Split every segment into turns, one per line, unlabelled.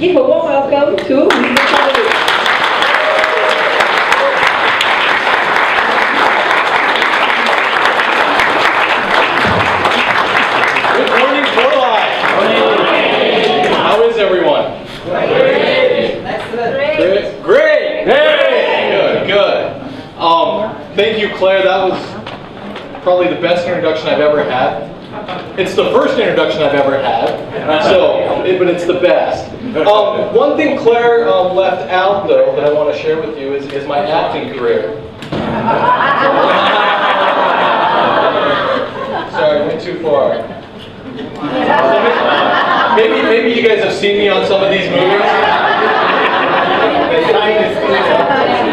Give a warm welcome to Mr. Trevor.
Good morning, Fort. How is everyone?
Great. Excellent.
Great. Good. Thank you, Claire. That was probably the best introduction I've ever had. It's the first introduction I've ever had, but it's the best. One thing Claire left out, though, that I want to share with you is my acting career. Sorry, I went too far. Maybe you guys have seen me on some of these movies.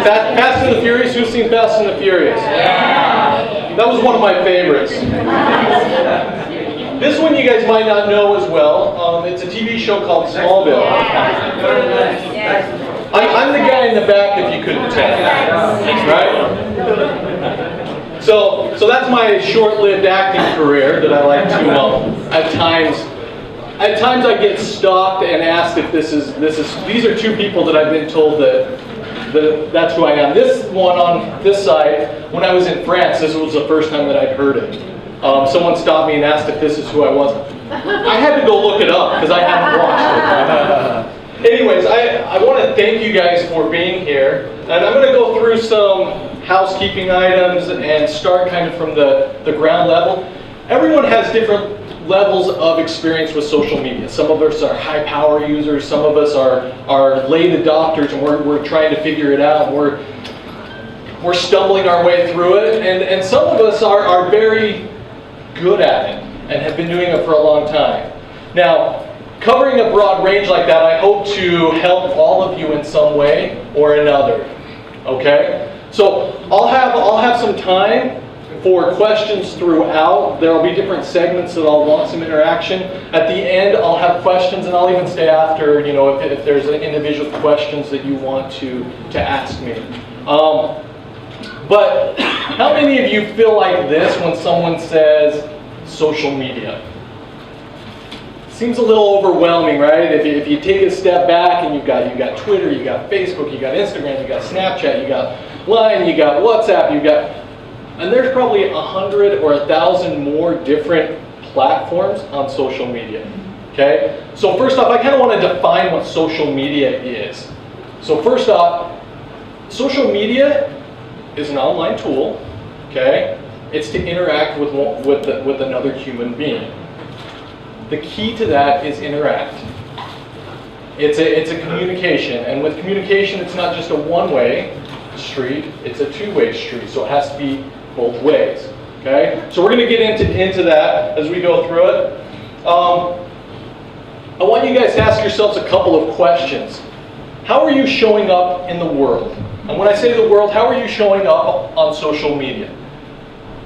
Fast and the Furious. Who's seen Fast and the Furious? That was one of my favorites. This one you guys might not know as well. It's a TV show called Smallville. I'm the guy in the back, if you couldn't tell. Right? So that's my short-lived acting career that I like to at times I get stopped and asked if these are two people that I've been told that's who I am. This one on this side, when I was in France, this was the first time that I'd heard it. Someone stopped me and asked if this is who I was. I had to go look it up because I hadn't watched it. Anyways, I want to thank you guys for being here. And I'm going to go through some housekeeping items and start kind of from the ground level. Everyone has different levels of experience with social media. Some of us are high power users, some of us are late adopters, and we're trying to figure it out. We're stumbling our way through it, and some of us are very good at it and have been doing it for a long time. Now, covering a broad range like that, I hope to help all of you in some way or another. Okay? So I'll have some time for questions throughout. There will be different segments that I'll want some interaction. At the end, I'll have questions, and I'll even stay after, if there's individual questions that you want to ask me. But how many of you feel like this when someone says social media? Seems a little overwhelming, right? If you take a step back and you've got Twitter, you got Facebook, you got Instagram, you got Snapchat, you got Line, you got WhatsApp, and there's probably 100 or 1,000 more different platforms on social media. Okay? So first off, I kind of want to define what social media is. So first off, social media is an online tool. Okay? It's to interact with another human being. The key to that is interact. It's a communication, and with communication, it's not just a one-way street, it's a two-way street, so it has to be both ways. Okay? So we're going to get into that as we go through it. I want you guys to ask yourselves a couple of questions. How are you showing up in the world? And when I say the world, how are you showing up on social media?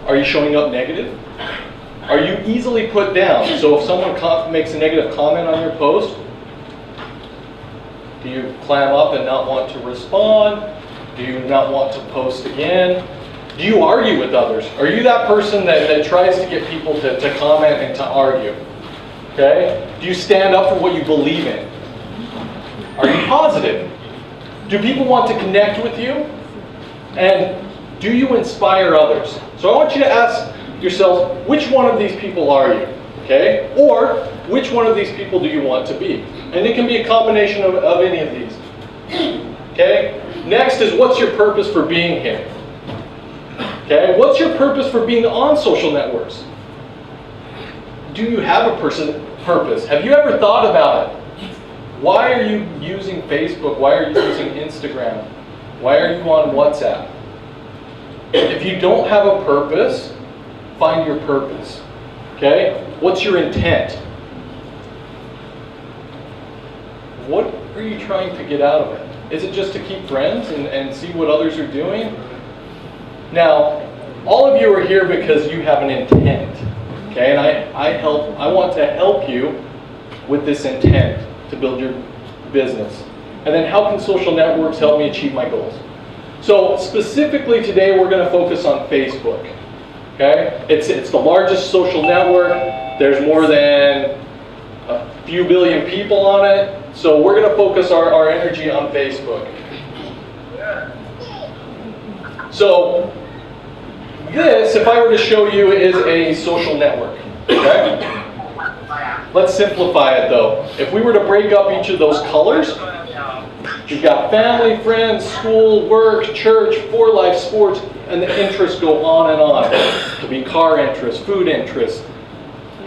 Are you showing up negative? Are you easily put down? So if someone makes a negative comment on your post, do you clam up and not want to respond? Do you not want to post again? Do you argue with others? Are you that person that tries to get people to comment and to argue? Okay? Do you stand up for what you believe in? Are you positive? Do people want to connect with you? And do you inspire others? So I want you to ask yourselves, which one of these people are you? Okay? Or, which one of these people do you want to be? And it can be a combination of any of these. Okay? Next is, what's your purpose for being here? Okay? What's your purpose for being on social networks? Do you have a purpose? Have you ever thought about it? Why are you using Facebook? Why are you using Instagram? Why are you on WhatsApp? If you don't have a purpose, find your purpose. Okay? What's your intent? What are you trying to get out of it? Is it just to keep friends and see what others are doing? Now, all of you are here because you have an intent. Okay? And I want to help you with this intent to build your business. And then how can social networks help me achieve my goals? So specifically today we're going to focus on Facebook. Okay? It's the largest social network. There's more than a few billion people on it. So we're going to focus our energy on Facebook. So this, if I were to show you, is a social network. Okay? Let's simplify it though. If we were to break up each of those colors, you've got family, friends, school, work, church, for life, sports, and the interests go on and on. It could be car interests, food interests,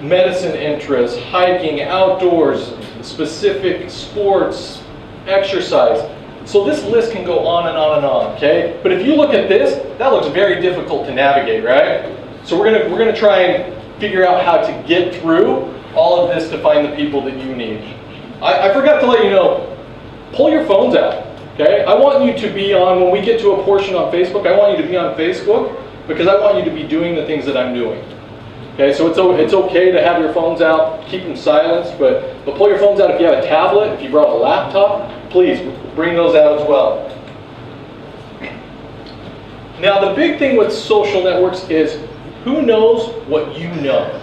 medicine interests, hiking, outdoors, specific sports, exercise. So this list can go on and on and on, okay? But if you look at this, that looks very difficult to navigate, right? So we're gonna try and figure out how to get through all of this to find the people that you need. I forgot to let you know, pull your phones out, okay? I want you to be on, when we get to a portion on Facebook, I want you to be on Facebook because I want you to be doing the things that I'm doing. Okay, so it's okay to have your phones out, keep them silenced, but pull your phones out if you have a tablet, if you brought a laptop, please bring those out as well. Now the big thing with social networks is who knows what you know.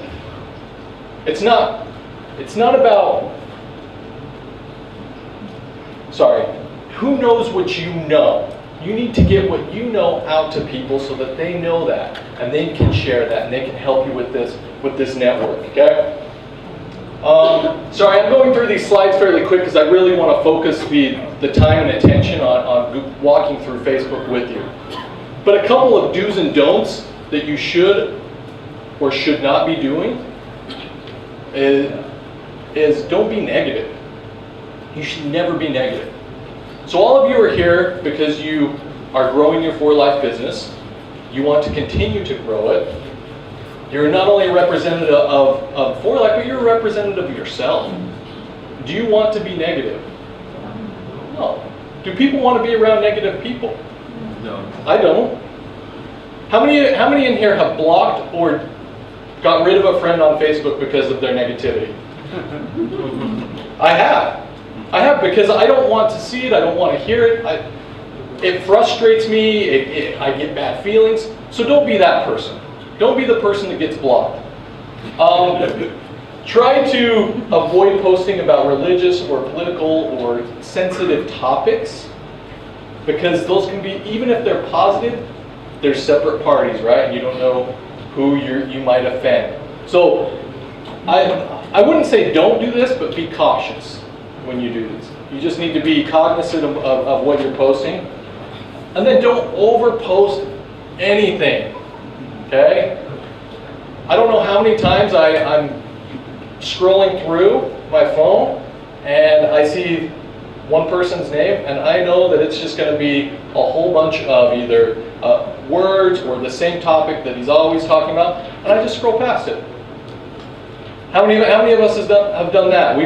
It's not about, who knows what you know. You need to get what you know out to people so that they know that, and they can share that, and they can help you with this network, okay? Sorry, I'm going through these slides fairly quick because I really want to focus the time and attention on walking through Facebook with you. But a couple of do's and don'ts that you should or should not be doing is don't be negative. You should never be negative. So all of you are here because you are growing your For Life business. You want to continue to grow it. You're not only a representative of For Life, but you're a representative of yourself. Do you want to be negative? No. Do people want to be around negative people? No. I don't. How many in here have blocked or got rid of a friend on Facebook because of their negativity? I have. I have, because I don't want to see it, I don't want to hear it, it frustrates me, I get bad feelings, so don't be that person. Don't be the person that gets blocked. Try to avoid posting about religious or political or sensitive topics, because those can be, even if they're positive, they're separate parties, right? And you don't know who you might offend. So I wouldn't say don't do this, but be cautious when you do this. You just need to be cognizant of what you're posting. And then don't overpost anything, okay? I don't know how many times I'm scrolling through my phone and I see one person's name and I know that it's just gonna be a whole bunch of either words or the same topic that he's always talking about, and I just scroll past it. How many of us have done that?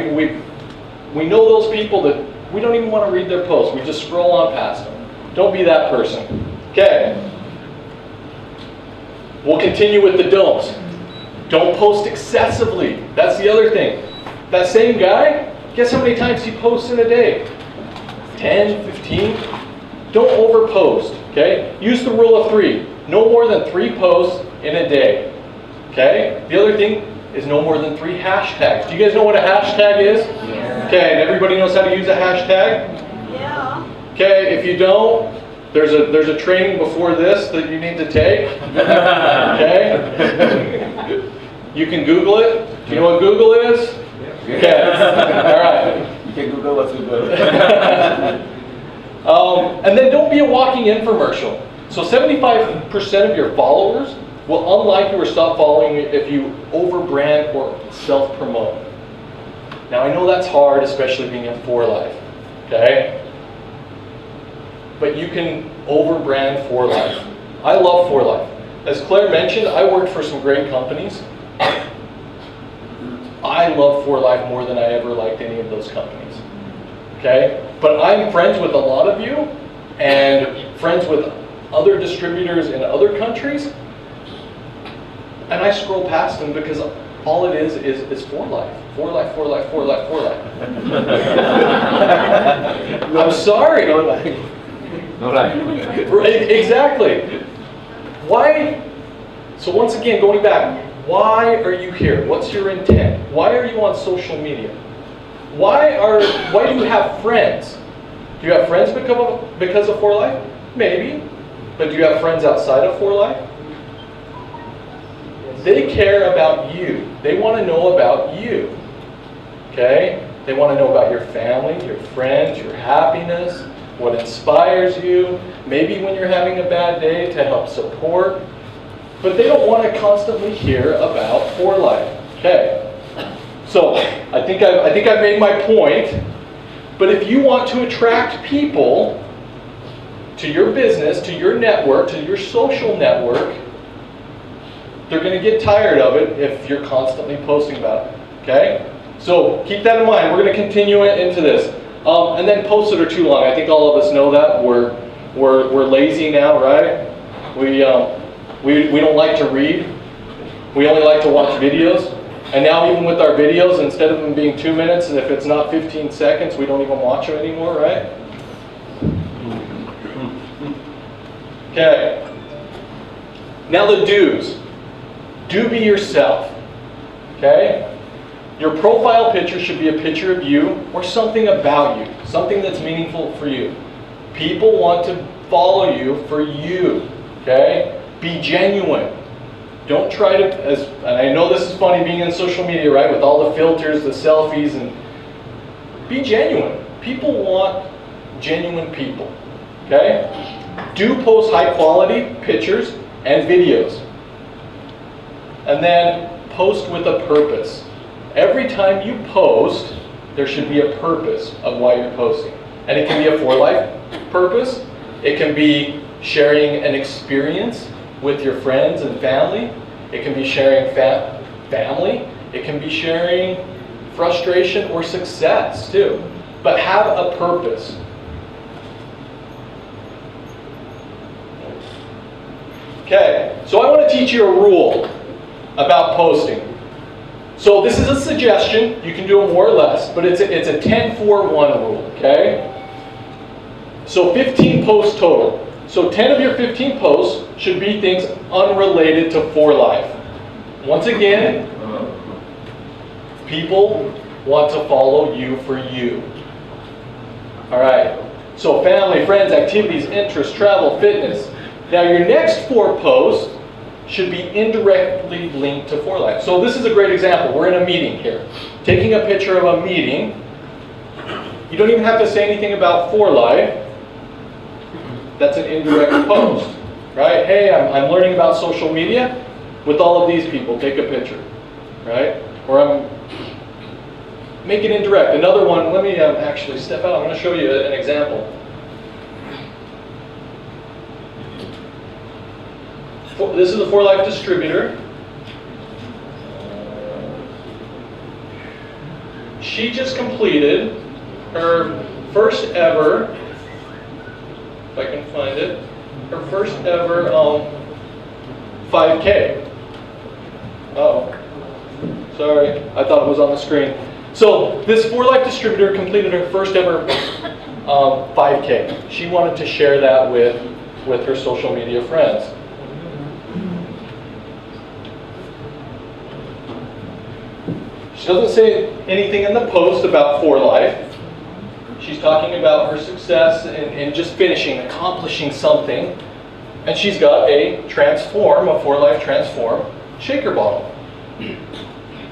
We know those people that we don't even want to read their posts. We just scroll on past them. Don't be that person. Okay. We'll continue with the don'ts. Don't post excessively. That's the other thing. That same guy, guess how many times he posts in a day? 10, 15? Don't overpost, okay? Use the rule of 3. No more than 3 posts in a day, okay? The other thing is no more than 3 hashtags. Do you guys know what a hashtag is? Yeah. Okay, and everybody knows how to use a hashtag?
Yeah.
Okay, if you don't, there's a training before this that you need to take. Okay? You can Google it. Do you know what Google is? Okay. All right.
You can Google what's Google.
And then don't be a walking infomercial. So 75% of your followers will unlike you or stop following you if you overbrand or self-promote. Now I know that's hard, especially being in For Life, okay? But you can overbrand For Life. I love For Life. As Claire mentioned, I worked for some great companies. I love For Life more than I ever liked any of those companies, okay? But I'm friends with a lot of you and friends with other distributors in other countries, and I scroll past them because all it is For Life. For Life, For Life, For Life, For Life. I'm sorry.
No life. No life.
Right, exactly. Why? So once again, going back, why are you here? What's your intent? Why are you on social media? why do you have friends? Do you have friends because of For Life? Maybe. But do you have friends outside of For Life? They care about you. They want to know about you. Okay? They want to know about your family, your friends, your happiness, what inspires you, maybe when you're having a bad day to help support. But they don't want to constantly hear about For Life. Okay? So, I think I've made my point. But if you want to attract people to your business, to your network, to your social network, they're going to get tired of it if you're constantly posting about it. Okay? So keep that in mind. We're going to continue it into this. And then posts that are too long. I think all of us know that. We're lazy now, right? We don't like to read. We only like to watch videos. And now even with our videos, instead of them being 2 minutes, if it's not 15 seconds, we don't even watch them anymore, right? Okay. Now the do's. Do be yourself. Okay? Your profile picture should be a picture of you or something about you. Something that's meaningful for you. People want to follow you for you. Okay? Be genuine. Don't try to, and I know this is funny being in social media, right? With all the filters, the selfies, and be genuine. People want genuine people. Okay? Do post high quality pictures and videos. And then post with a purpose. Every time you post, there should be a purpose of why you're posting. And it can be a For Life purpose. It can be sharing an experience with your friends and family. It can be sharing family. It can be sharing frustration or success too. But have a purpose. Okay, so I want to teach you a rule about posting. So this is a suggestion. You can do it more or less, but it's a 10-4-1 rule, okay? So 15 posts total. So 10 of your 15 posts should be things unrelated to For Life. Once again, people want to follow you for you. All right. So family, friends, activities, interests, travel, fitness. Now your next 4 posts should be indirectly linked to For Life. So this is a great example. We're in a meeting here. Taking a picture of a meeting. You don't even have to say anything about For Life. That's an indirect post, right? Hey, I'm learning about social media with all of these people. Take a picture, right? Or I'm make it indirect. Another one. Let me actually step out. I'm going to show you an example. This is a For Life distributor. She just completed her first ever. If I can find it, her first ever 5K. Oh, sorry, I thought it was on the screen. So this For Life distributor completed her first ever 5K. She wanted to share that with her social media friends. She doesn't say anything in the post about For Life. She's talking about her success in just finishing, accomplishing something. And she's got a For Life Transform shaker bottle.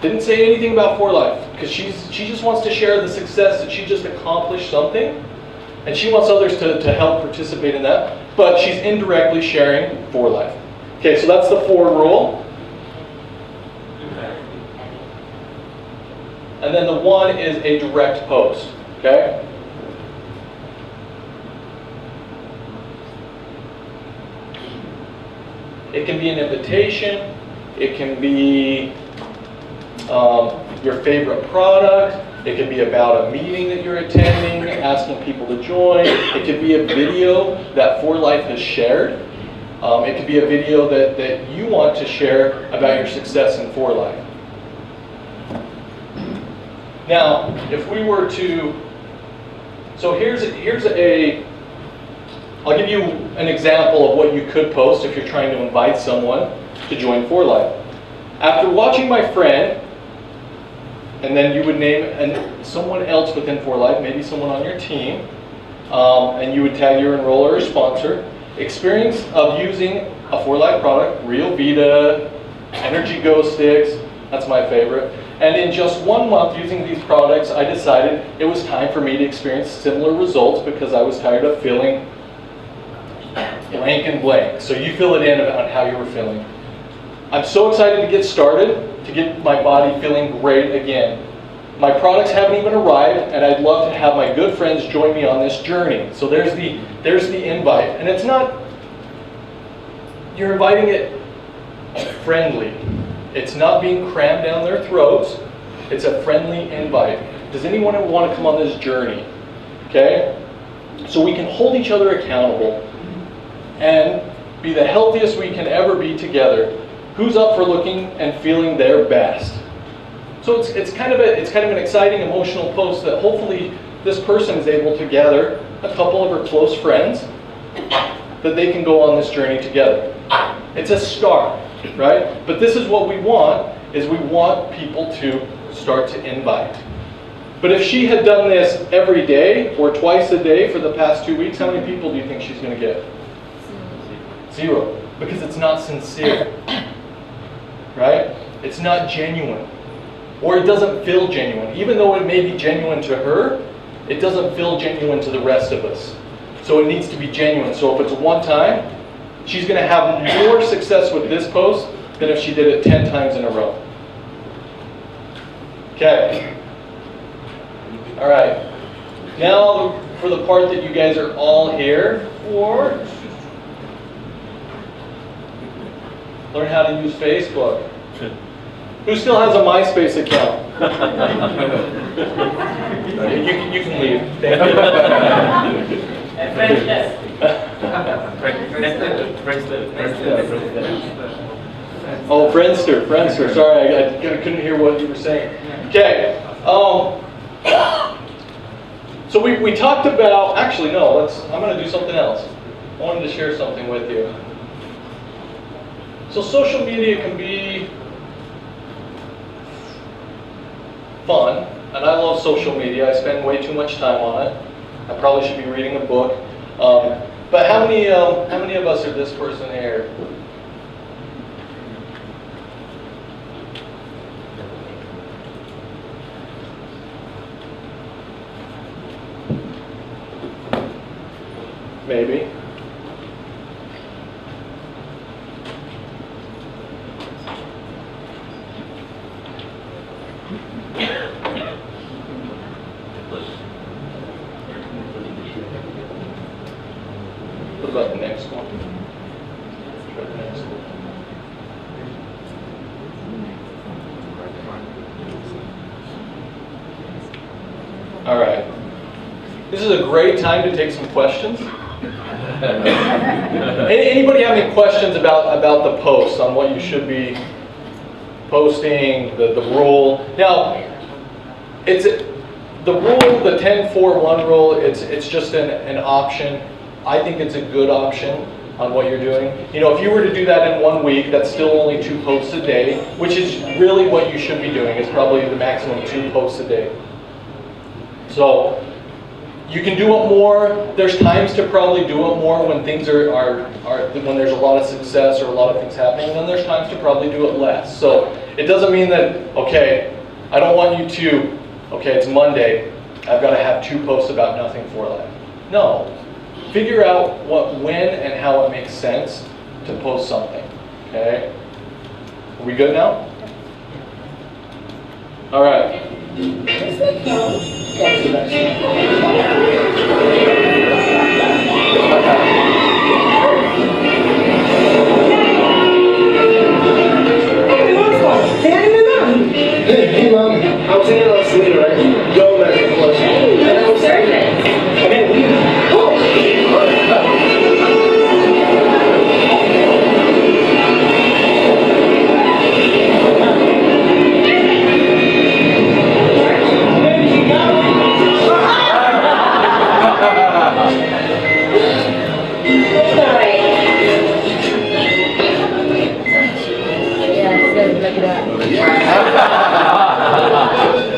Didn't say anything about For Life because she just wants to share the success that she just accomplished something. And she wants others to help participate in that. But she's indirectly sharing For Life. Okay, so that's the 4 rule. And then the 1 is a direct post. Okay? It can be an invitation. It can be your favorite product. It could be about a meeting that you're attending, asking people to join. It could be a video that For Life has shared. It could be a video that you want to share about your success in For Life. Now, if we were to, so I'll give you an example of what you could post if you're trying to invite someone to join For Life. After watching my friend and then you would name someone else within 4Life, maybe someone on your team, and you would tag your enroller or sponsor. Experience of using a 4Life product, Real Vita, Energy Go sticks, that's my favorite. And in just 1 month using these products, I decided it was time for me to experience similar results because I was tired of feeling blank and blank. So you fill it in about how you were feeling. I'm so excited to get started, to get my body feeling great again. My products haven't even arrived, and I'd love to have my good friends join me on this journey. So there's the invite. And it's not, you're inviting it friendly. It's not being crammed down their throats. It's a friendly invite. Does anyone want to come on this journey? Okay? So we can hold each other accountable and be the healthiest we can ever be together. Who's up for looking and feeling their best? So it's kind of an exciting, emotional post that hopefully this person is able to gather a couple of her close friends that they can go on this journey together. It's a start, right? But this is what we want, is we want people to start to invite. But if she had done this every day or twice a day for the past 2 weeks, how many people do you think she's going to get? 0. Because it's not sincere, right? It's not genuine. Or it doesn't feel genuine. Even though it may be genuine to her, it doesn't feel genuine to the rest of us. So it needs to be genuine. So if it's one time, she's going to have more success with this post than if she did it 10 times in a row. Okay. All right. Now for the part that you guys are all here for. Learn how to use Facebook. Who still has a MySpace account? you can leave. Thank you.
And friendless.
Oh, Friendster. Sorry, I couldn't hear what you were saying. Okay. So we talked about. Actually, no. I'm going to do something else. I wanted to share something with you. So social media can be fun, and I love social media. I spend way too much time on it. I probably should be reading a book. But how many of us are this person here? Maybe. What about the next one? Try the next one. All right. This is a great time to take some questions. Anybody have any questions about the post, on what you should be posting, the rule? Now, it's the rule, the 10-4-1 rule. It's just an option. I think it's a good option on what you're doing. You know, if you were to do that in 1 week, that's still only 2 posts a day, which is really what you should be doing. Is probably the maximum 2 posts a day. So you can do it more. There's times to probably do it more when things are when there's a lot of success or a lot of things happening. And then there's times to probably do it less. So it doesn't mean that, okay, I don't want you to, okay, it's Monday, I've got to have 2 posts about nothing for life. No. Figure out when and how it makes sense to post something. Okay? Are we good now? All right.
Hey, Mom. I was hanging out with right? Yo, man, of course. And I was
Yeah, it's good. Look it up.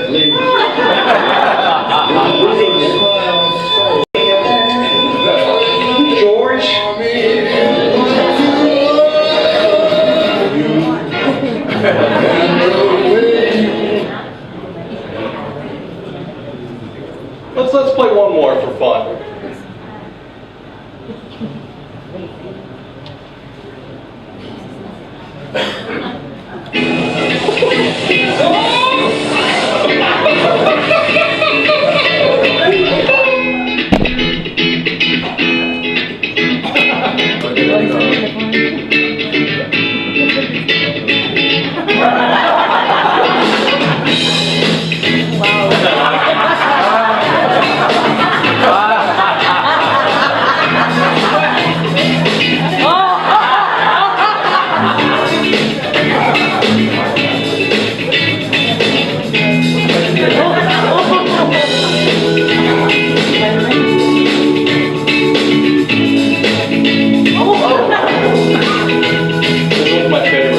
This one's my favorite.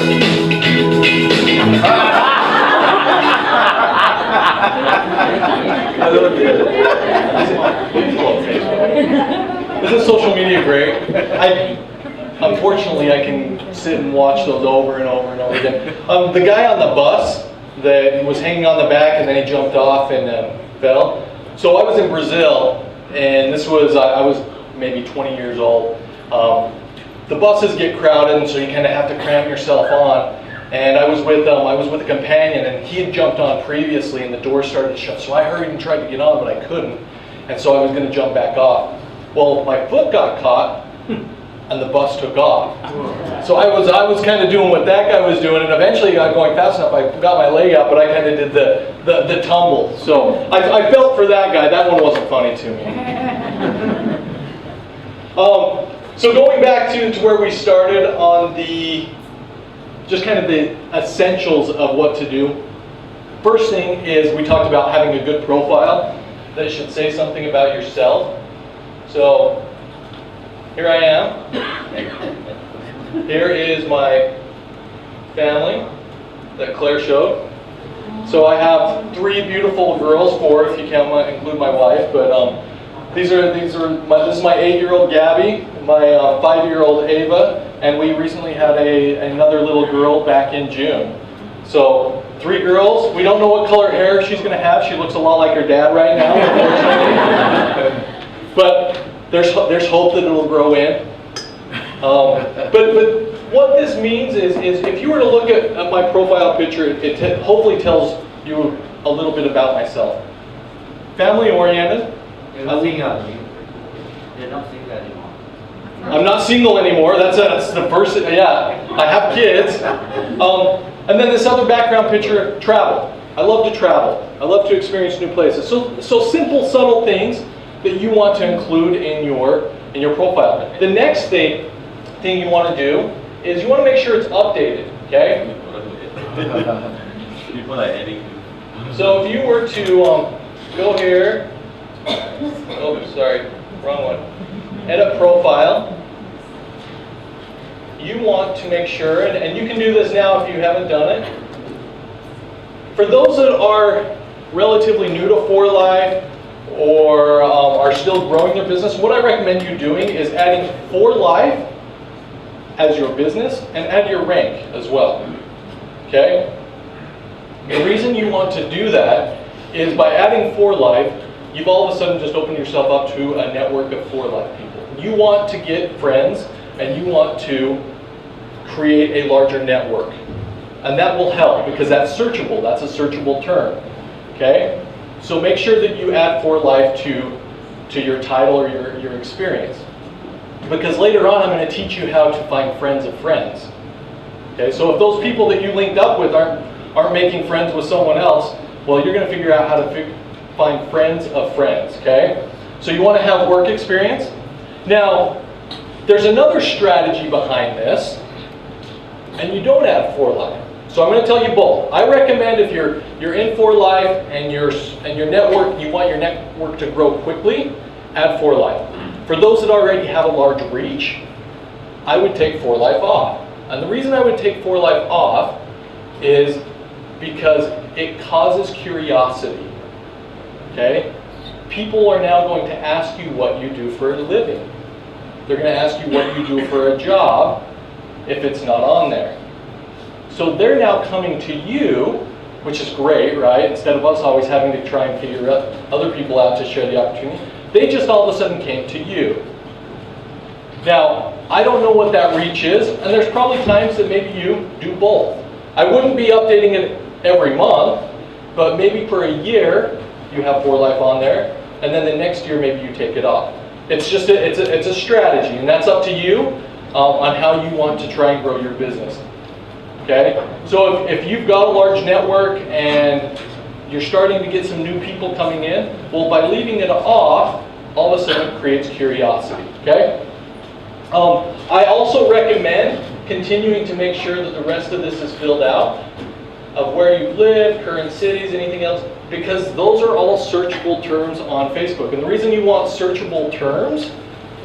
Isn't social media great? Unfortunately, I can sit and watch those over and over and over again. The guy on the bus that was hanging on the back and then he jumped off and fell. So I was in Brazil, and this was, I was maybe 20 years old. The buses get crowded, and so you kind of have to cram yourself on. And I was with a companion, and he had jumped on previously, and the door started to shut. So I hurried and tried to get on, but I couldn't. And so I was going to jump back off. Well, my foot got caught, and the bus took off. So I was kind of doing what that guy was doing, and eventually got going fast enough. I got my leg out, but I kind of did the tumble. So I felt for that guy. That one wasn't funny to me. So going back to where we started on just kind of the essentials of what to do. First thing is we talked about having a good profile that should say something about yourself. So here I am. Here is my family that Claire showed. So I have 3 beautiful girls, 4 if you include my wife. But this is my 8-year-old Gabby, my 5-year-old Ava, and we recently had another little girl back in June. So 3 girls. We don't know what color hair she's going to have. She looks a lot like her dad right now, unfortunately. But there's hope that it'll grow in. But what this means is if you were to look at my profile picture, it hopefully tells you a little bit about myself. Family oriented.
You're not single. You're not single anymore.
I'm not single anymore. That's the first. Yeah, I have kids. And then this other background picture, travel. I love to travel. I love to experience new places. So simple, subtle things that you want to include in your profile. The next thing you want to do is you want to make sure it's updated. Okay.
People are adding.
So if you were to go here. Oh, sorry, wrong one. Edit profile. You want to make sure, and you can do this now if you haven't done it. For those that are relatively new to 4Life or are still growing their business, what I recommend you doing is adding 4Life as your business and add your rank as well. Okay? The reason you want to do that is by adding 4Life, you've all of a sudden just opened yourself up to a network of 4Life people. You want to get friends, and you want to create a larger network. And that will help, because that's searchable. That's a searchable term. Okay? So make sure that you add 4Life to your title or your experience. Because later on, I'm going to teach you how to find friends of friends. Okay? So if those people that you linked up with aren't making friends with someone else, well, you're going to figure out how to find friends of friends, okay? So you want to have work experience. Now, there's another strategy behind this, and you don't add 4Life. So I'm going to tell you both. I recommend if you're in 4Life and your network, you want your network to grow quickly, add 4Life. For those that already have a large reach, I would take 4Life off. And the reason I would take 4Life off is because it causes curiosity. Okay? People are now going to ask you what you do for a living. They're going to ask you what you do for a job if it's not on there. So they're now coming to you, which is great, right? Instead of us always having to try and figure other people out to share the opportunity, they just all of a sudden came to you. Now, I don't know what that reach is, and there's probably times that maybe you do both. I wouldn't be updating it every month, but maybe for a year you have For Life on there, and then the next year maybe you take it off. It's just it's a strategy, and that's up to you on how you want to try and grow your business. Okay, so if you've got a large network and you're starting to get some new people coming in, well, by leaving it off, all of a sudden it creates curiosity. Okay. I also recommend continuing to make sure that the rest of this is filled out, of where you live, current cities, anything else, because those are all searchable terms on Facebook. And the reason you want searchable terms,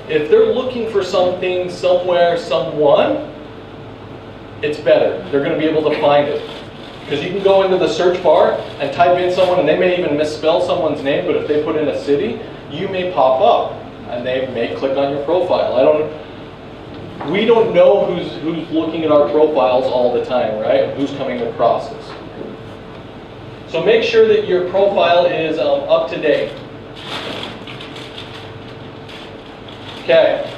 if they're looking for something, somewhere, someone, it's better. They're going to be able to find it. Because you can go into the search bar and type in someone, and they may even misspell someone's name, but if they put in a city, you may pop up, and they may click on your profile. We don't know who's looking at our profiles all the time, right? Who's coming across us. So make sure that your profile is up to date. Okay.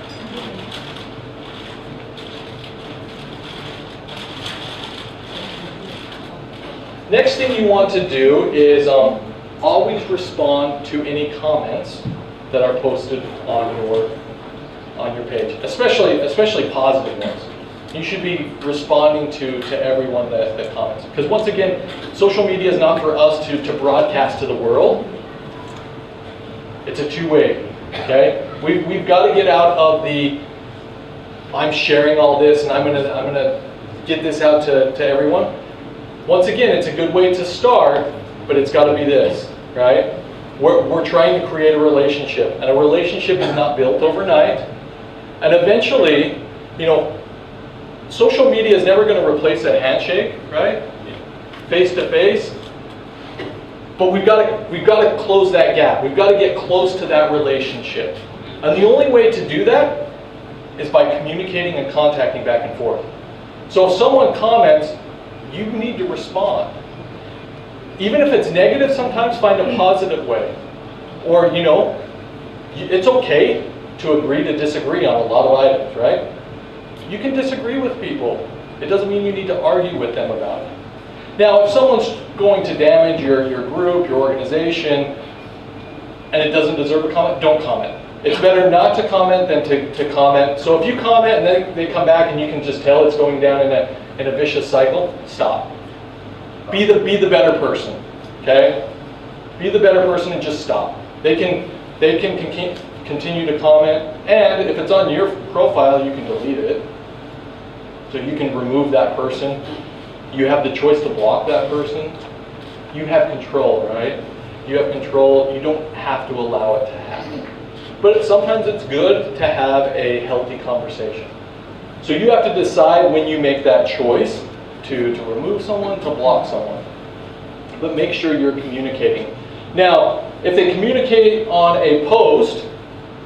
Next thing you want to do is always respond to any comments that are posted on your page, especially positive ones. You should be responding to everyone that comments. Because once again, social media is not for us to broadcast to the world. It's a two-way. Okay? We've got to get out of the I'm sharing all this and I'm gonna get this out to everyone. Once again, it's a good way to start, but it's got to be this, right? We're trying to create a relationship, and a relationship is not built overnight. And eventually, social media is never going to replace a handshake, right? Face to face. But we've got to close that gap. We've got to get close to that relationship. And the only way to do that is by communicating and contacting back and forth. So if someone comments, you need to respond. Even if it's negative, sometimes find a positive way. Or, it's okay to agree to disagree on a lot of items, right? You can disagree with people. It doesn't mean you need to argue with them about it. Now, if someone's going to damage your group, your organization, and it doesn't deserve a comment, don't comment. It's better not to comment than to comment. So if you comment and then they come back and you can just tell it's going down in a vicious cycle, stop. Be the better person, okay? Be the better person and just stop. They can continue to comment, and if it's on your profile, you can delete it. So you can remove that person. You have the choice to block that person. You have control, right? You have control. You don't have to allow it to happen. But sometimes it's good to have a healthy conversation. So you have to decide when you make that choice to remove someone, to block someone. But make sure you're communicating. Now, if they communicate on a post,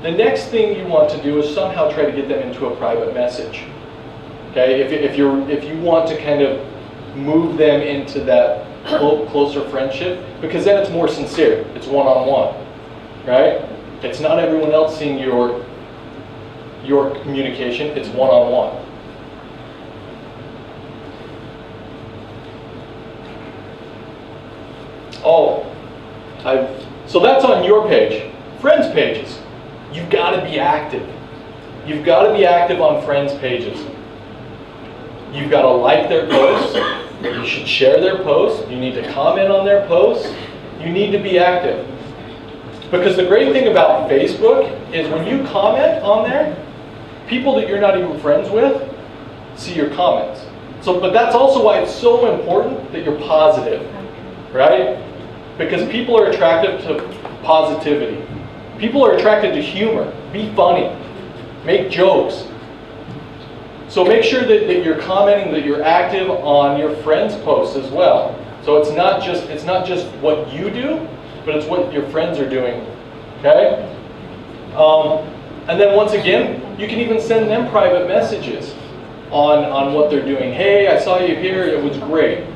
the next thing you want to do is somehow try to get them into a private message. Okay, if you want to kind of move them into that closer friendship, because then it's more sincere. It's one-on-one, right? It's not everyone else seeing your communication. It's one-on-one. So that's on your page. Friends pages. You've got to be active. You've got to be active on friends pages. You've got to like their posts. You should share their posts. You need to comment on their posts. You need to be active. Because the great thing about Facebook is when you comment on there, people that you're not even friends with see your comments. But that's also why it's so important that you're positive, right? Because people are attracted to positivity. People are attracted to humor. Be funny. Make jokes. So make sure that you're commenting, that you're active on your friends' posts as well. So it's not just what you do, but it's what your friends are doing. Okay? And then once again, you can even send them private messages on what they're doing. Hey, I saw you here. It was great.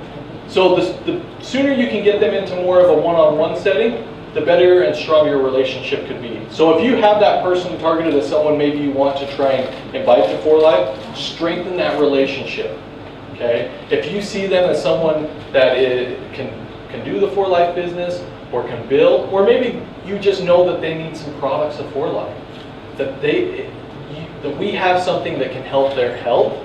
So the sooner you can get them into more of a one-on-one setting, the better and stronger your relationship could be. So if you have that person targeted as someone maybe you want to try and invite to For Life, strengthen that relationship. Okay? If you see them as someone that can do the For Life business, or can build, or maybe you just know that they need some products of For Life, that we have something that can help their health,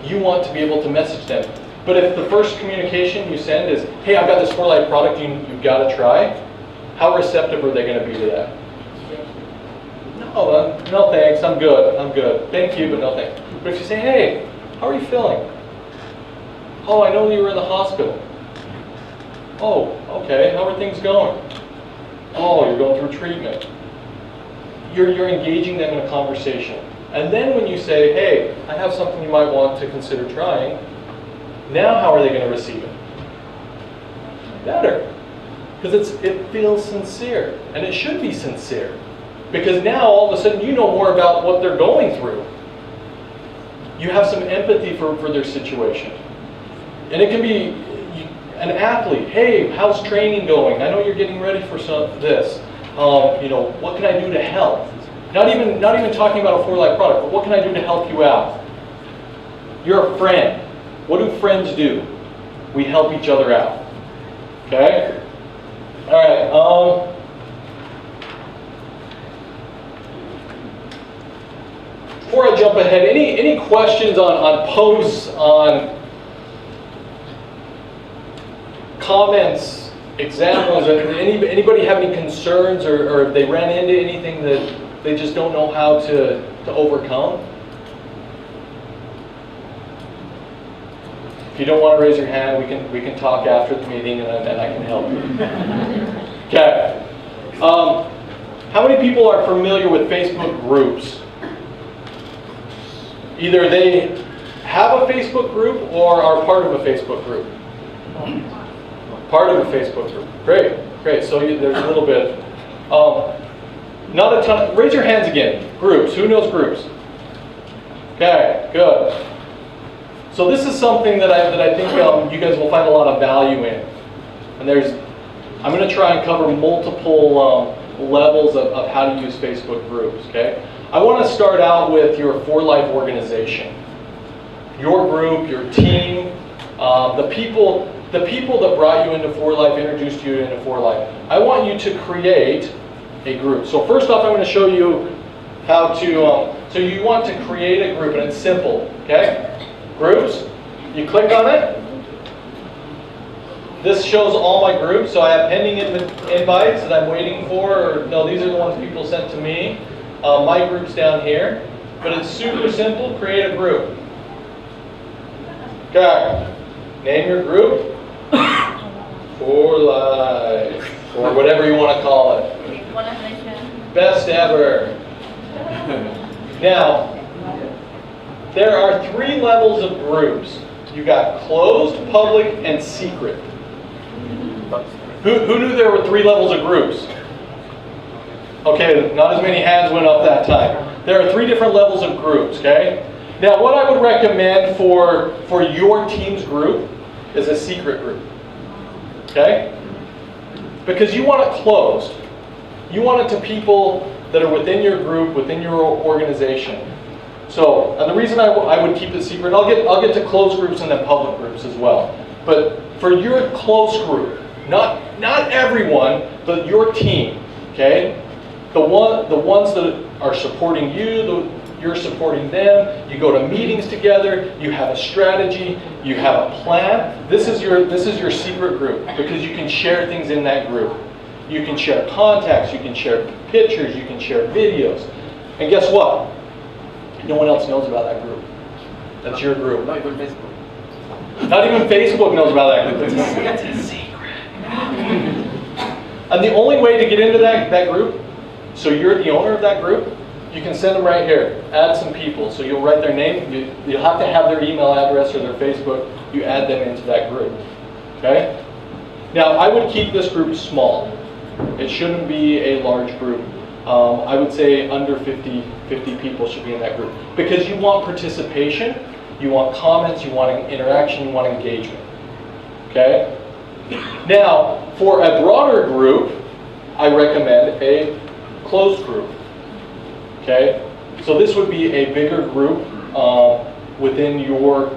you want to be able to message them. But if the first communication you send is, hey, I've got this For Life product you've got to try, how receptive are they going to be to that? No thanks, I'm good. Thank you, but no thanks. But if you say, hey, how are you feeling? Oh, I know you were in the hospital. Oh, okay, how are things going? Oh, you're going through treatment. You're engaging them in a conversation. And then when you say, hey, I have something you might want to consider trying, now how are they going to receive it? Better. Because it feels sincere, and it should be sincere. Because now all of a sudden you know more about what they're going through. You have some empathy for their situation. And it can be an athlete. Hey, how's training going? I know you're getting ready for this. What can I do to help? Not even talking about a For Life product, but what can I do to help you out? You're a friend. What do friends do? We help each other out. Okay? All right. Before I jump ahead, any questions on posts, on comments, examples? Anybody have any concerns, or if they ran into anything that they just don't know how to overcome? If you don't want to raise your hand, we can talk after the meeting, and I can help you. Okay. How many people are familiar with Facebook groups? Either they have a Facebook group or are part of a Facebook group. Part of a Facebook group. Great. So there's a little bit. Not a ton. Raise your hands again. Groups. Who knows groups? Okay. Good. So this is something that I think you guys will find a lot of value in. And I'm going to try and cover multiple levels of how to use Facebook groups. Okay. I want to start out with your For Life organization, your group, your team, the people that brought you into For Life, introduced you into For Life. I want you to create a group. So first off, I'm going to show you how to. So you want to create a group, and it's simple. Okay, groups. You click on it. This shows all my groups. So I have pending invites that I'm waiting for. Or no, these are the ones people sent to me. My group's down here, but it's super simple. Create a group. Okay. Name your group. For Life, or whatever you want to call it. Best ever. Now, there are 3 levels of groups. You got closed, public, and secret. Who knew there were 3 levels of groups? Okay, not as many hands went up that time. There are 3 different levels of groups, okay? Now, what I would recommend for your team's group is a secret group, okay? Because you want it closed. You want it to people that are within your group, within your organization. So, and the reason I would keep it secret, I'll get to closed groups and then public groups as well. But for your close group, not everyone, but your team, okay? The ones that are supporting you, you're supporting them, you go to meetings together, you have a strategy, you have a plan. This is your secret group, because you can share things in that group. You can share contacts, you can share pictures, you can share videos. And guess what? No one else knows about that group. That's your group.
Not even Facebook.
Not even Facebook knows about that group. It's a secret. And the only way to get into that group, so you're the owner of that group, you can send them right here. Add some people. So you'll write their name. You'll have to have their email address or their Facebook. You add them into that group. Okay? Now, I would keep this group small. It shouldn't be a large group. I would say under 50 people should be in that group. Because you want participation, you want comments, you want interaction, you want engagement. Okay? Now, for a broader group, I recommend a closed group. Okay? So this would be a bigger group within your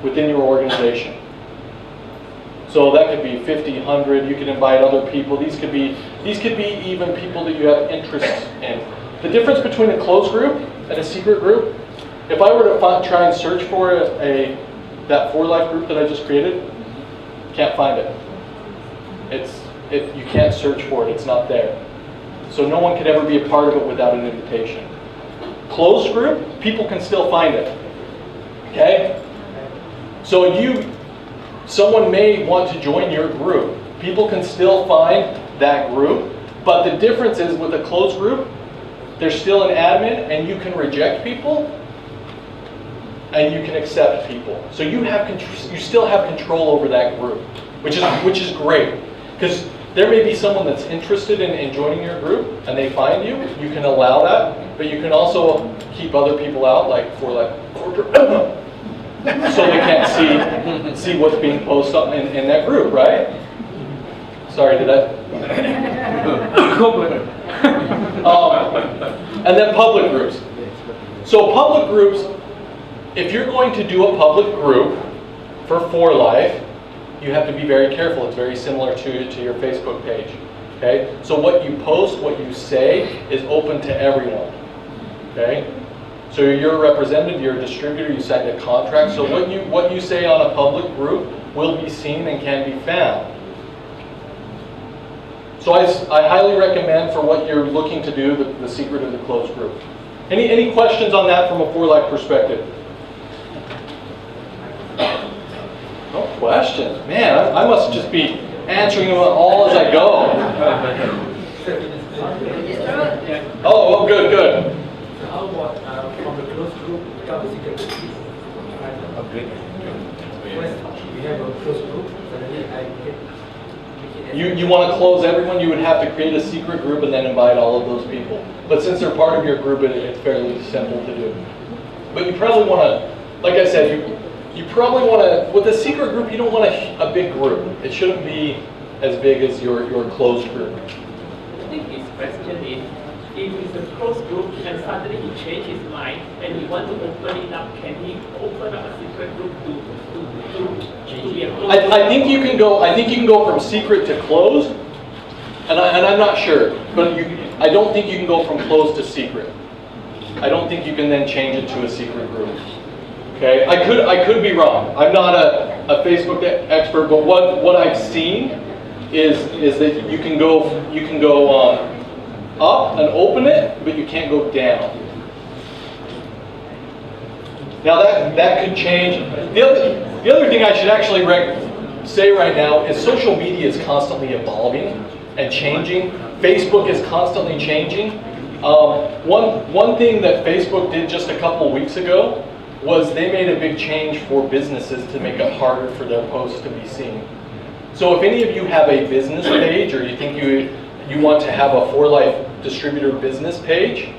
within your organization. So that could be 50, 100. You can invite other people. These could be even people that you have interests in. The difference between a closed group and a secret group, if I were to try and search for that For Life group that I just created, can't find it. You can't search for it. It's not there. So no one could ever be a part of it without an invitation. Closed group, people can still find it. Okay? So someone may want to join your group. People can still find that group, but the difference is with a closed group, there's still an admin, and you can reject people, and you can accept people. So you still have control over that group, which is great, because there may be someone that's interested in joining your group, and they find you. You can allow that, but you can also keep other people out, like for corporate, so they can't see what's being posted in that group, right? Sorry, did I? And then public groups. So public groups, if you're going to do a public group for Life, you have to be very careful. It's very similar to your Facebook page. Okay? So what you post, what you say, is open to everyone. Okay? So you're a representative, you're a distributor, you signed a contract. So what you say on a public group will be seen and can be found. So I highly recommend for what you're looking to do, the secret of the closed group. Any questions on that from a For Life perspective? No questions. Man, I must just be answering them all as I go. Oh, good.
How about from the closed group become a secret group? When we have a closed group, suddenly I get.
You want to close everyone, you would have to create a secret group and then invite all of those people. But since they're part of your group, it's fairly simple to do. But you probably want to, like I said, you probably want to, with a secret group, you don't want a big group. It shouldn't be as big as your closed group.
I think his question is, if it's a closed group and suddenly he changed his mind and he wants to open it up, can he open up a secret group to be a closed group?
I think you can go from secret to closed, and I'm not sure, but I don't think you can go from closed to secret. I don't think you can then change it to a secret group. Okay, I could be wrong. I'm not a Facebook expert, but what I've seen is that you can go up and open it, but you can't go down. Now that could change. The other thing I should actually say right now is social media is constantly evolving and changing. Facebook is constantly changing. One thing that Facebook did just a couple of weeks ago was they made a big change for businesses to make it harder for their posts to be seen. So if any of you have a business page, or you think you want to have a For Life distributor business page,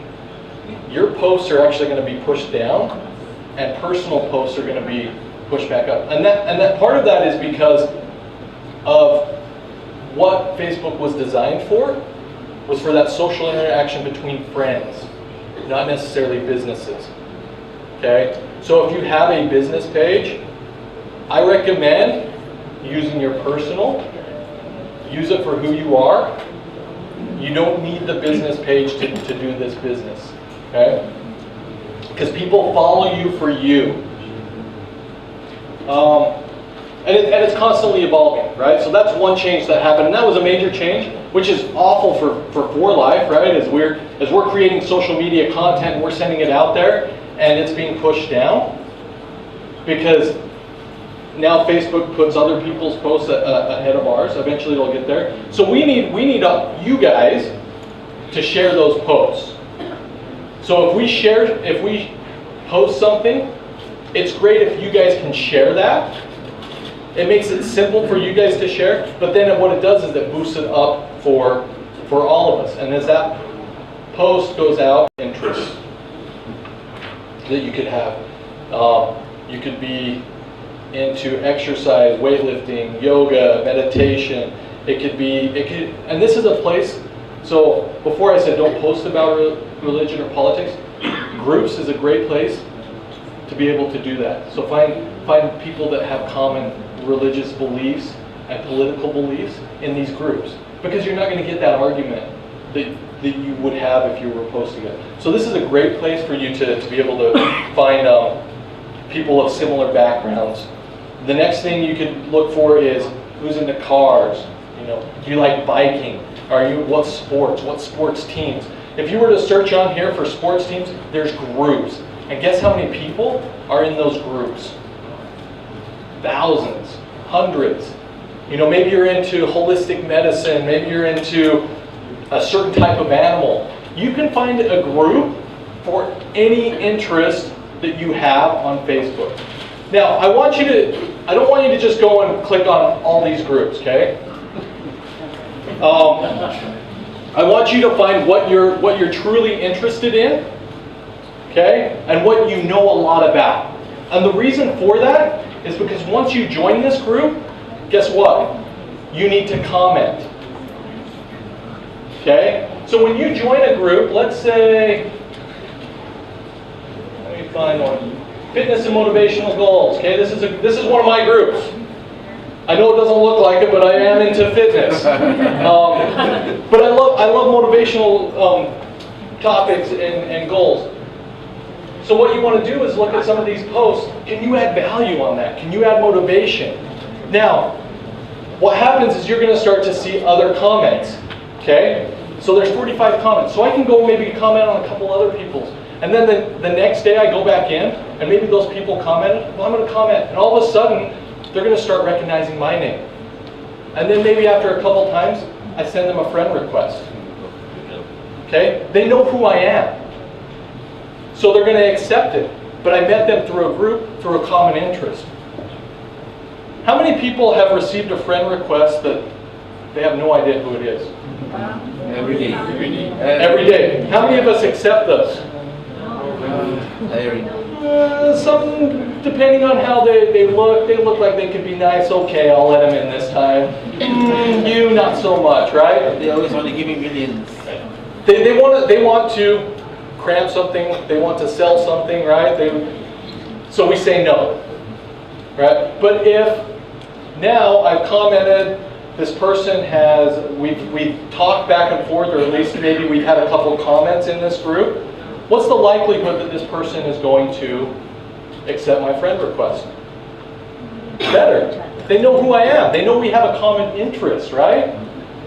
your posts are actually going to be pushed down, and personal posts are going to be pushed back up. And that part of that is because of what Facebook was designed for, was for that social interaction between friends, not necessarily businesses. Okay? So if you have a business page, I recommend using your personal. Use it for who you are. You don't need the business page to do this business. Okay? Because people follow you for you. And it's constantly evolving, right? So that's one change that happened, and that was a major change, which is awful for Life, right? As we're creating social media content, and we're sending it out there, and it's being pushed down, because now Facebook puts other people's posts ahead of ours. Eventually, it'll get there. So we need you guys to share those posts. So if we post something, it's great if you guys can share that. It makes it simple for you guys to share, but then what it does is it boosts it up for all of us. And as that post goes out, interests that you could have. You could be into exercise, weightlifting, yoga, meditation. And this is a place, so before I said don't post about religion or politics, groups is a great place to be able to do that. So find find people that have common religious beliefs and political beliefs in these groups, because you're not going to get that argument that you would have if you were posting it. So this is a great place for you to be able to find people of similar backgrounds. The next thing you could look for is who's into cars. You know, do you like biking? What sports teams? If you were to search on here for sports teams, there's groups. And guess how many people are in those groups? Thousands, hundreds. You know, maybe you're into holistic medicine, maybe you're into a certain type of animal. You can find a group for any interest that you have on Facebook. Now, I don't want you to just go and click on all these groups, okay? I want you to find what you're truly interested in, okay? And what you know a lot about. And the reason for that is because once you join this group, guess what? You need to comment. Okay? So when you join a group, let's say, let me find one. Fitness and motivational goals. Okay, this is one of my groups. I know it doesn't look like it, but I am into fitness. But I love motivational topics and goals. So what you want to do is look at some of these posts. Can you add value on that? Can you add motivation? Now, what happens is you're going to start to see other comments. Okay? So there's 45 comments. So I can go maybe comment on a couple other people's. And then the next day I go back in, and maybe those people commented. Well, I'm going to comment. And all of a sudden, they're going to start recognizing my name. And then maybe after a couple times, I send them a friend request. Okay? They know who I am. So they're going to accept it. But I met them through a group, through a common interest. How many people have received a friend request that they have no idea who it is?
Every day.
Every day. How many of us accept those? Some, depending on how they look like they could be nice. Okay, I'll let them in this time. You, not so much, right?
They always want to give me millions.
They want to cram something. They want to sell something, right? So we say no, right? But if now I've commented, this person has, we've talked back and forth, or at least maybe we've had a couple comments in this group. What's the likelihood that this person is going to accept my friend request? Better. They know who I am. They know we have a common interest, right?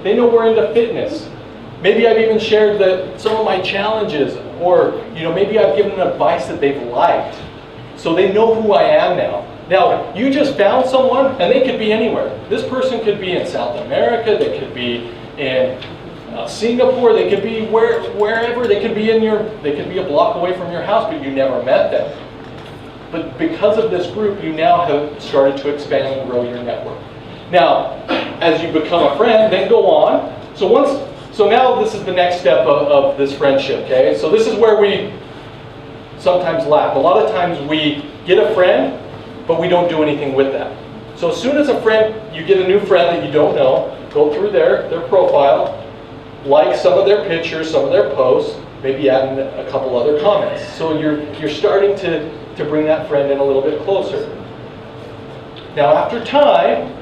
They know we're into fitness. Maybe I've even shared some of my challenges, or maybe I've given them advice that they've liked. So they know who I am now. Now, you just found someone, and they could be anywhere. This person could be in South America, they could be in Singapore, they could be wherever, they could be a block away from your house, but you never met them. But because of this group, you now have started to expand and grow your network. Now, as you become a friend, then go on. So now this is the next step of this friendship, okay? So this is where we sometimes lack. A lot of times we get a friend, but we don't do anything with that. So as soon as you get a new friend that you don't know, go through their profile, like some of their pictures, some of their posts, maybe add in a couple other comments. So you're starting to bring that friend in a little bit closer. Now after time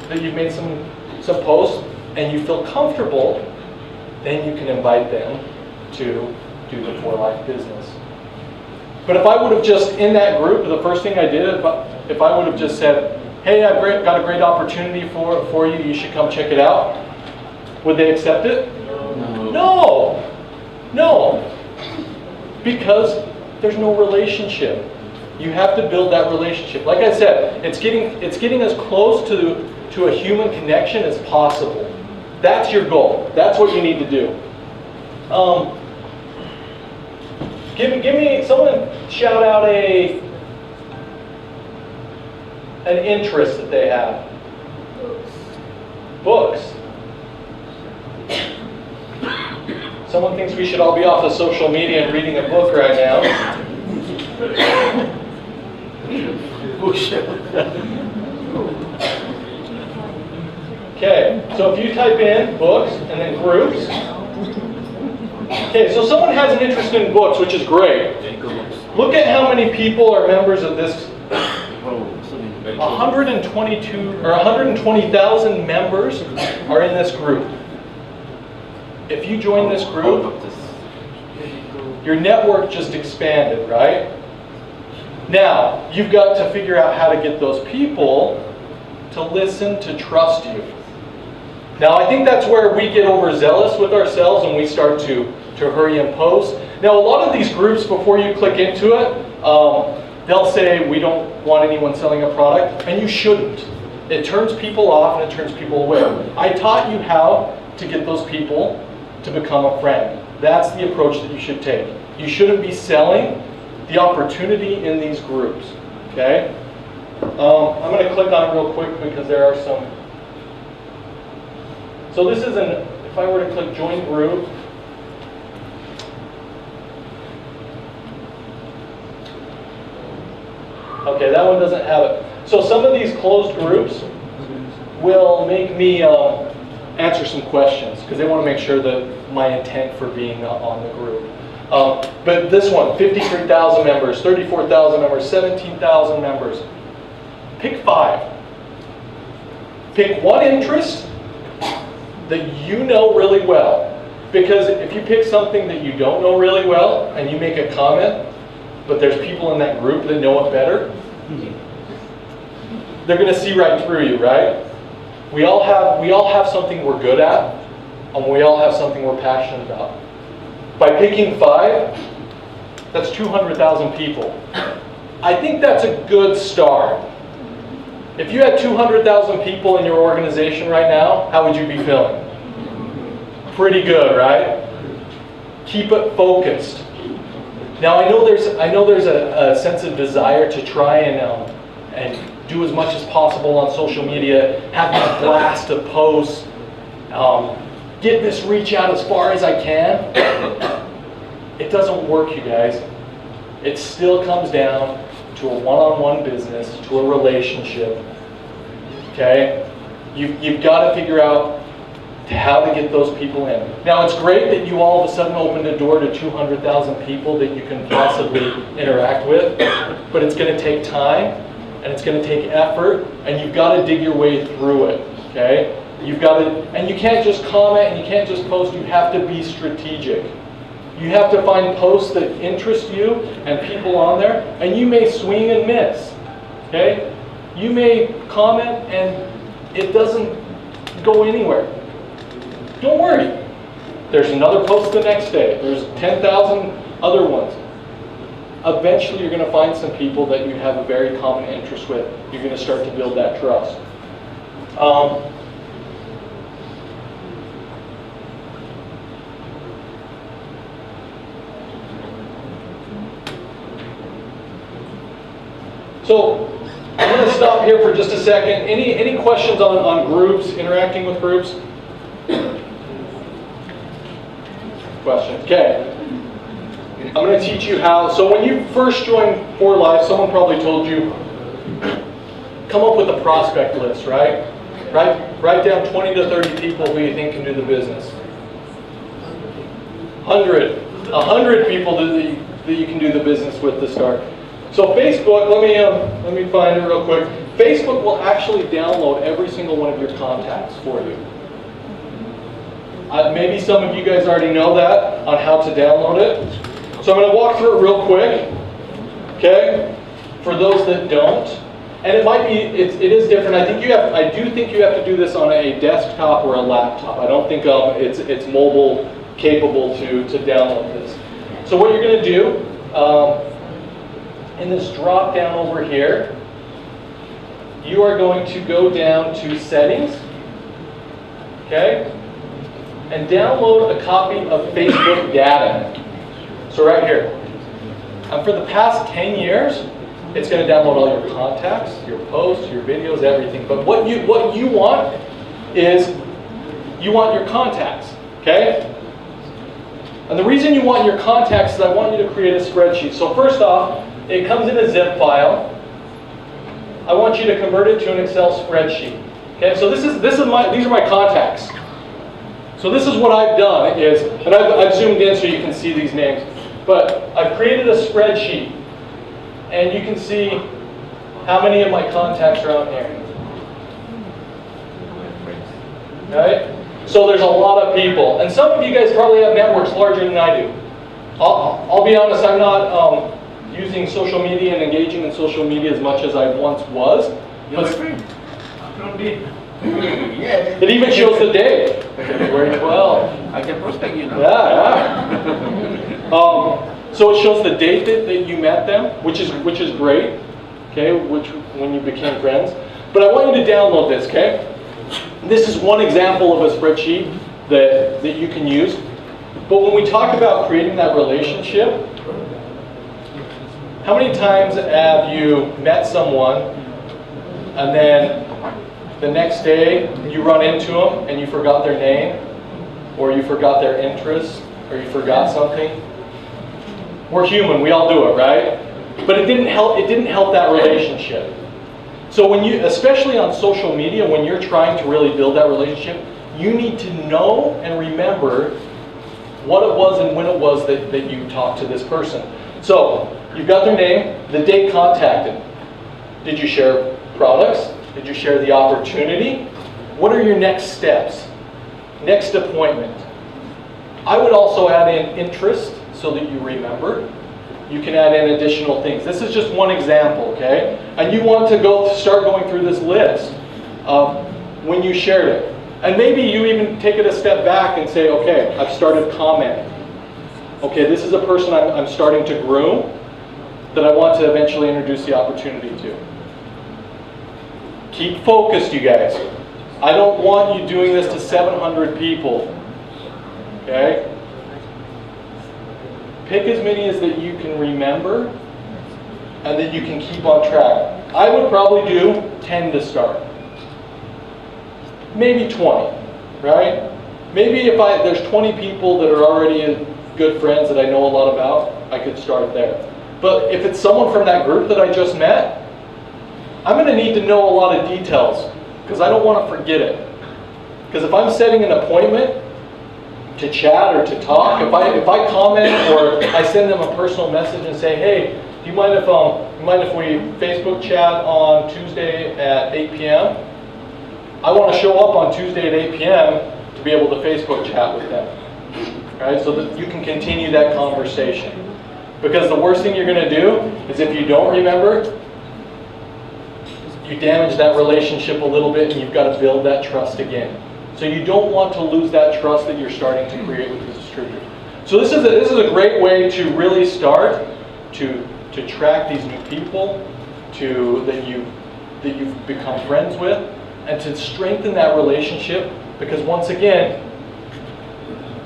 that you've made some posts and you feel comfortable, then you can invite them to do the For Life business. But if I would have just, in that group, the first thing I did, if I would have just said, hey, I've got a great opportunity for you, you should come check it out, would they accept it? No. Because there's no relationship. You have to build that relationship. Like I said, it's getting as close to a human connection as possible. That's your goal. That's what you need to do. Give me, someone shout out an interest that they have. Books. Someone thinks we should all be off of social media and reading a book right now. Okay, so if you type in books and then groups. Okay, so someone has an interest in books, which is great. Look at how many people are members of this 122 or 120,000 members are in this group. If you join this group, your network just expanded, right? Now, you've got to figure out how to get those people to listen, to trust you. Now, I think that's where we get overzealous with ourselves and we start to hurry and post. Now, a lot of these groups, before you click into it, they'll say, we don't want anyone selling a product, and you shouldn't. It turns people off and it turns people away. I taught you how to get those people to become a friend. That's the approach that you should take. You shouldn't be selling the opportunity in these groups, okay? I'm going to click on it real quick because there are some. So this is if I were to click join group, okay, that one doesn't have it. So some of these closed groups will make me answer some questions because they want to make sure that my intent for being on the group. But this one, 53,000 members, 34,000 members, 17,000 members. Pick 5. Pick one interest that you know really well. Because if you pick something that you don't know really well and you make a comment, but there's people in that group that know it better, they're going to see right through you, right? We all have something we're good at, and we all have something we're passionate about. By picking 5, that's 200,000 people. I think that's a good start. If you had 200,000 people in your organization right now, how would you be feeling? Pretty good, right? Keep it focused. Now I know there's a sense of desire to try and do as much as possible on social media, have this blast of posts, get this reach out as far as I can. It doesn't work, you guys. It still comes down to a one-on-one business, to a relationship. Okay? You've got to figure out how to get those people in. Now, it's great that you all of a sudden opened a door to 200,000 people that you can possibly interact with, but it's going to take time, and it's going to take effort, and you've got to dig your way through it, okay? And you can't just comment, and you can't just post, you have to be strategic. You have to find posts that interest you and people on there, and you may swing and miss, okay? You may comment, and it doesn't go anywhere. Don't worry. There's another post the next day. There's 10,000 other ones. Eventually, you're going to find some people that you have a very common interest with. You're going to start to build that trust. So, I'm going to stop here for just a second. Any questions on groups, interacting with groups? Questions? Okay. I'm going to teach you how. So when you first joined For Life, someone probably told you, come up with a prospect list, right? Write down 20 to 30 people who you think can do the business. 100 people that you can do the business with to start. So Facebook, let me find it real quick. Facebook will actually download every single one of your contacts for you. Maybe some of you guys already know that on how to download it. So I'm going to walk through it real quick. Okay, for those that don't, and it might be it is different. I do think you have to do this on a desktop or a laptop. I don't think it's mobile capable to download this. So what you're going to do in this drop down over here, you are going to go down to settings. Okay. And download a copy of Facebook data. So right here. And for the past 10 years, it's going to download all your contacts, your posts, your videos, everything. But what you want is you want your contacts, okay? And the reason you want your contacts is I want you to create a spreadsheet. So first off, it comes in a zip file. I want you to convert it to an Excel spreadsheet. Okay, so these are my contacts. So this is what I've done and I've zoomed in so you can see these names. But I've created a spreadsheet, and you can see How many of my contacts are on here? Okay? So there's a lot of people. And some of you guys probably have networks larger than I do. I'll be honest, I'm not using social media and engaging in social media as much as I once was.
You're my friend.
It even shows the day. February 12.
I can prospect you now.
Yeah. So it shows the date that you met them, which is great. Okay, when you became friends. But I want you to download this, okay? This is one example of a spreadsheet that you can use. But when we talk about creating that relationship, how many times have you met someone and then the next day you run into them and you forgot their name, or you forgot their interests, or you forgot something? We're human, we all do it, right? But it didn't help that relationship. So when you, especially on social media, when you're trying to really build that relationship, you need to know and remember what it was and when it was that you talked to this person. So you've got their name, the date contacted. Did you share products? Did you share the opportunity? What are your next steps? Next appointment. I would also add in interest so that you remember. You can add in additional things. This is just one example, okay? And you want to start going through this list of when you shared it. And maybe you even take it a step back and say, okay, I've started commenting. Okay, this is a person I'm starting to groom that I want to eventually introduce the opportunity to. Keep focused, you guys. I don't want you doing this to 700 people. Okay? Pick as many as that you can remember and that you can keep on track. I would probably do 10 to start. Maybe 20, right? Maybe if there's 20 people that are already good friends that I know a lot about, I could start there. But if it's someone from that group that I just met, I'm going to need to know a lot of details because I don't want to forget it. Because if I'm setting an appointment to chat or to talk, if I comment or I send them a personal message and say, hey, do you mind if we Facebook chat on Tuesday at 8 p.m.? I want to show up on Tuesday at 8 p.m. to be able to Facebook chat with them, right? So that you can continue that conversation. Because the worst thing you're going to do is if you don't remember, you damage that relationship a little bit and you've got to build that trust again. So you don't want to lose that trust that you're starting to create with the distributor. So this is a great way to really start to track these new people that you've become friends with, and to strengthen that relationship, because once again,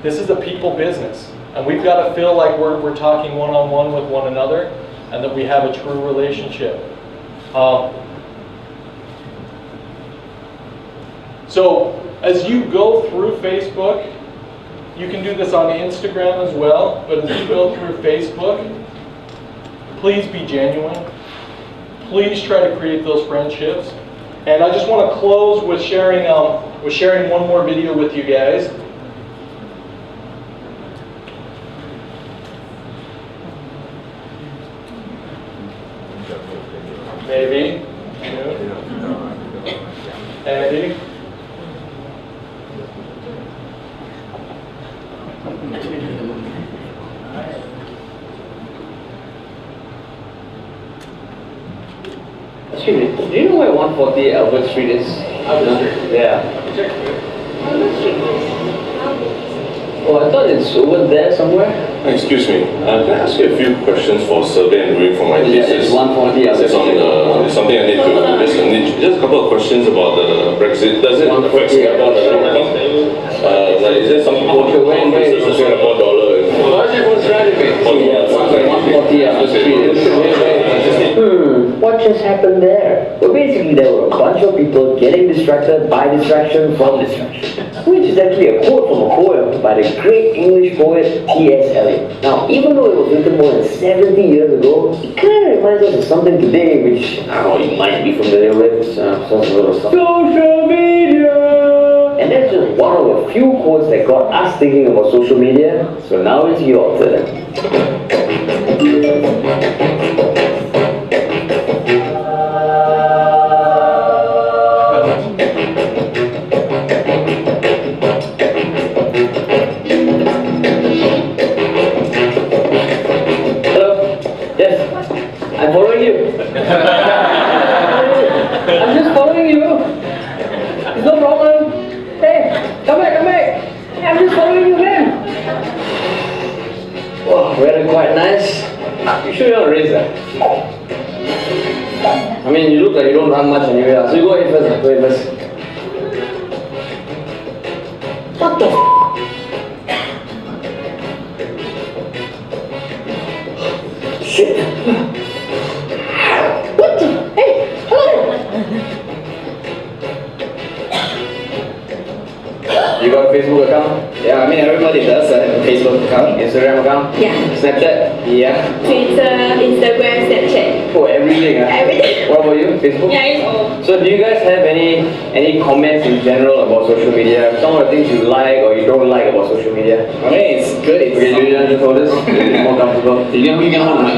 this is a people business, and we've got to feel like we're talking one-on-one with one another, and that we have a true relationship. So as you go through Facebook, you can do this on Instagram as well, but as you go through Facebook, please be genuine. Please try to create those friendships. And I just want to close with sharing one more video with you guys. Maybe. Andy?
Excuse me, do you know where 140 Albert Street is? Yeah. Oh, I thought it's over there somewhere.
Excuse me, can I ask you a few questions for survey and doing for my
Yeah,
thesis?
it's 140 Albert
It's on
Street.
it's something I need to just a couple of questions about the Brexit. Does it affect Singapore the long term? Like, is there some versus the Singapore dollar?
Yeah, 140 Albert Street. What just happened there? Well, basically there were a bunch of people getting distracted by distraction from distraction, which is actually a quote from a poem by the great English poet T.S. Eliot. Now, even though it was written more than 70 years ago, it kind of reminds us of something today which, I don't know, you might be familiar with, social media! And that's just one of the few quotes that got us thinking about social media, so now it's your turn. no problem. Hey, come back, come back. I'm just following you, man. Wow, weather quite nice. You sure you're not race, I mean, you look like you don't run much anyway, so you go ahead first, go ahead first. What the shit? What the? Hey, hello! You got a Facebook account?
Yeah, I mean everybody does have a Facebook account.
Instagram account?
Yeah.
Snapchat?
Yeah.
Twitter, Instagram, Snapchat.
Oh, everything, huh?
Everything.
What about you? Facebook?
Yeah, it's all.
So do you guys have any comments in general about social media? Some of the things you like or you don't like about social media?
I mean it's good. It's
Okay, you just hold this. It's more comfortable.
You can hold my.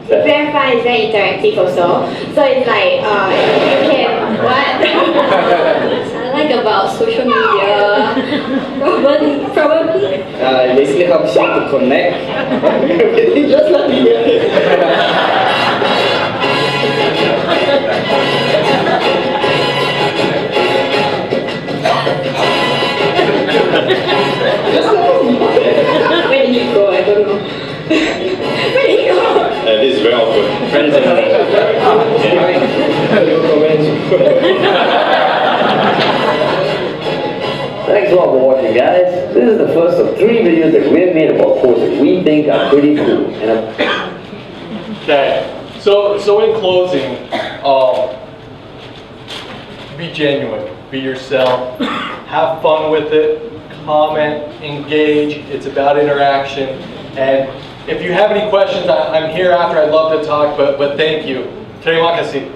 It's very fun, it's very interactive also. So it's like, you can, what? I like about social media, probably.
it basically helps you to connect. Everything just like me.
Where did he go? I don't know. Where did he go?
This is very awkward.
Friends and
Thanks a lot for watching, guys. This is the first of 3 videos that we've made about courses that we think are pretty cool. And
Okay, so in closing, be genuine, be yourself, have fun with it, comment, engage. It's about interaction. And if you have any questions, I'm here after. I'd love to talk, but thank you. Terima kasih.